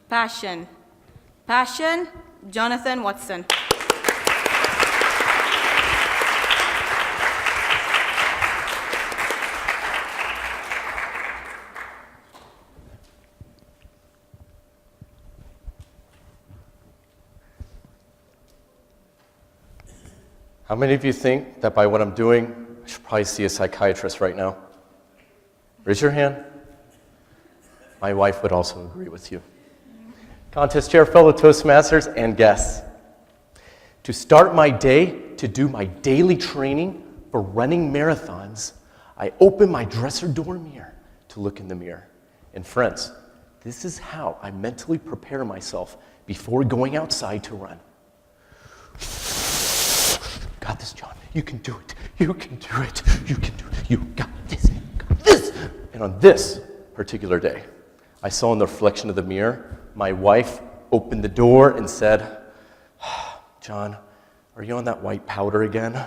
Passion. Passion, Jonathan Watson. How many of you think that by what I'm doing, I should probably see a psychiatrist right now? Raise your hand. My wife would also agree with you. Contest chair, fellow Toastmasters, and guests. To start my day, to do my daily training for running marathons, I open my dresser door mirror to look in the mirror. And friends, this is how I mentally prepare myself before going outside to run. Got this, John. You can do it. You can do it. You can do it. You got this. You got this. And on this particular day, I saw in the reflection of the mirror, my wife opened the door and said, John, are you on that white powder again?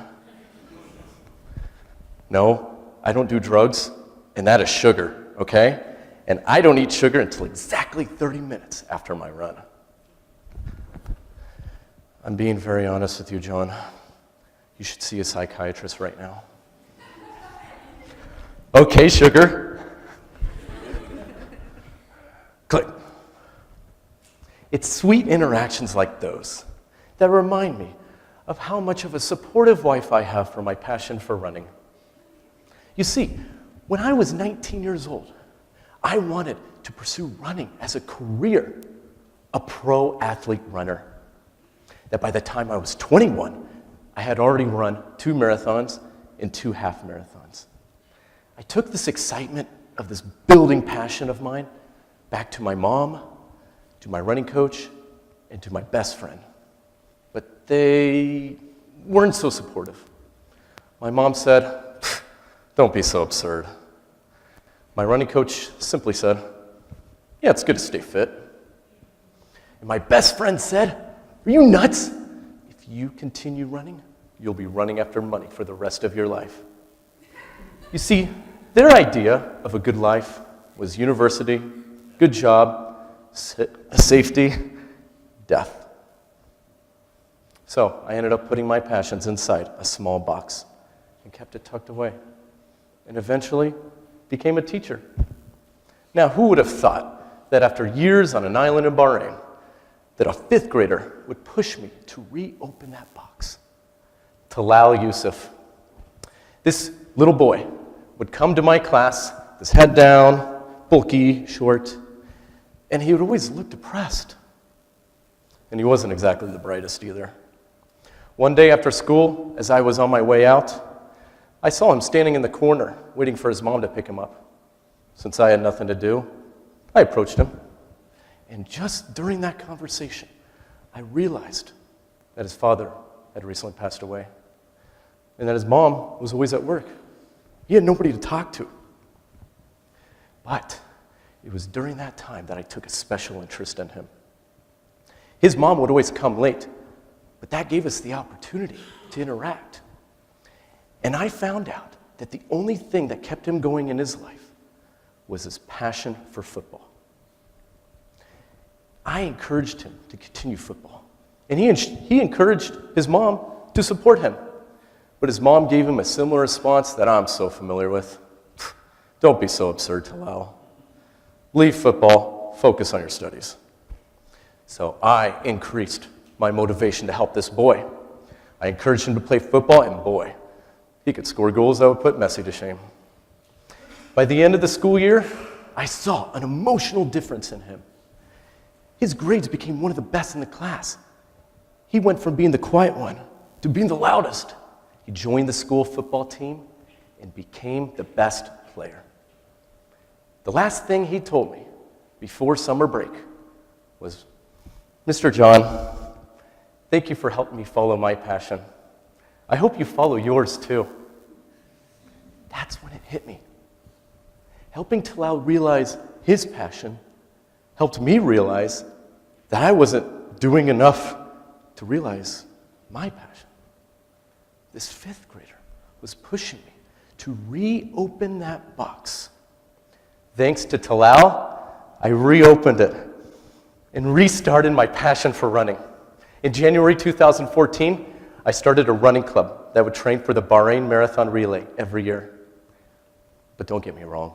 No, I don't do drugs, and that is sugar, okay? And I don't eat sugar until exactly 30 minutes after my run. I'm being very honest with you, John. You should see a psychiatrist right now. Okay, sugar. Click. It's sweet interactions like those that remind me of how much of a supportive wife I have for my passion for running. You see, when I was 19 years old, I wanted to pursue running as a career, a pro athlete runner. That by the time I was 21, I had already run 2 marathons and 2 half marathons. I took this excitement of this building passion of mine back to my mom, to my running coach, and to my best friend. But they weren't so supportive. My mom said, don't be so absurd. My running coach simply said, yeah, it's good to stay fit. And my best friend said, are you nuts? If you continue running, you'll be running after money for the rest of your life. You see, their idea of a good life was university, good job, safety, death. So I ended up putting my passions inside a small box and kept it tucked away, and eventually became a teacher. Now, who would have thought that after years on an island in Bahrain, that a 5th grader would push me to reopen that box? Talal Yusuf. This little boy would come to my class, his head down, bulky, short, and he would always look depressed. And he wasn't exactly the brightest either. One day after school, as I was on my way out, I saw him standing in the corner, waiting for his mom to pick him up. Since I had nothing to do, I approached him. And just during that conversation, I realized that his father had recently passed away, and that his mom was always at work. He had nobody to talk to. But it was during that time that I took a special interest in him. His mom would always come late, but that gave us the opportunity to interact. And I found out that the only thing that kept him going in his life was his passion for football. I encouraged him to continue football, and he encouraged his mom to support him. But his mom gave him a similar response that I'm so familiar with. Don't be so absurd, Talal. Leave football, focus on your studies. So I increased my motivation to help this boy. I encouraged him to play football, and boy, he could score goals that would put Messi to shame. By the end of the school year, I saw an emotional difference in him. His grades became one of the best in the class. He went from being the quiet one to being the loudest. He joined the school football team and became the best player. The last thing he told me before summer break was, Mr. John, thank you for helping me follow my passion. I hope you follow yours too. That's when it hit me. Helping Talal realize his passion helped me realize that I wasn't doing enough to realize my passion. This 5th grader was pushing me to reopen that box. Thanks to Talal, I reopened it. and restarted my passion for running. In January 2014, I started a running club that would train for the Bahrain Marathon Relay every year. But don't get me wrong,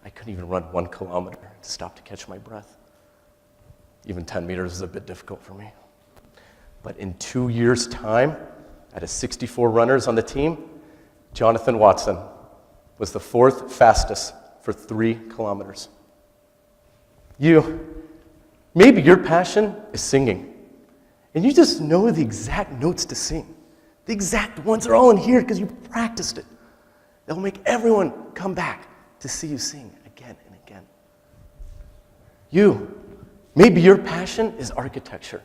I couldn't even run 1 kilometer to stop to catch my breath. Even 10 meters is a bit difficult for me. But in 2 years' time, out of 64 runners on the team, Jonathan Watson was the 4th fastest for 3 kilometers. Maybe your passion is singing, and you just know the exact notes to sing. The exact ones are all in here because you practiced it. They'll make everyone come back to see you sing again and again. Maybe your passion is architecture,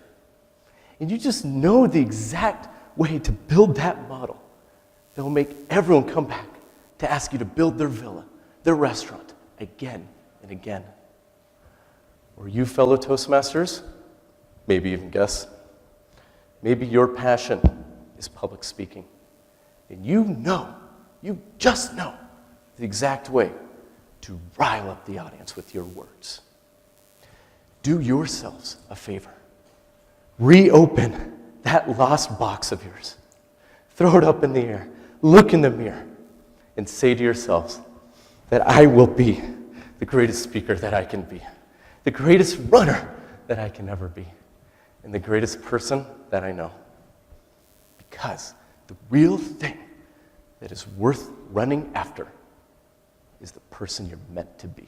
and you just know the exact way to build that model that will make everyone come back to ask you to build their villa, their restaurant, again and again. Or you fellow Toastmasters, maybe even guess, maybe your passion is public speaking, and you just know the exact way to rile up the audience with your words. Do yourselves a favor. Reopen that lost box of yours. Throw it up in the air. Look in the mirror and say to yourselves that I will be the greatest speaker that I can be, the greatest runner that I can ever be, and the greatest person that I know. Because the real thing that is worth running after is the person you're meant to be.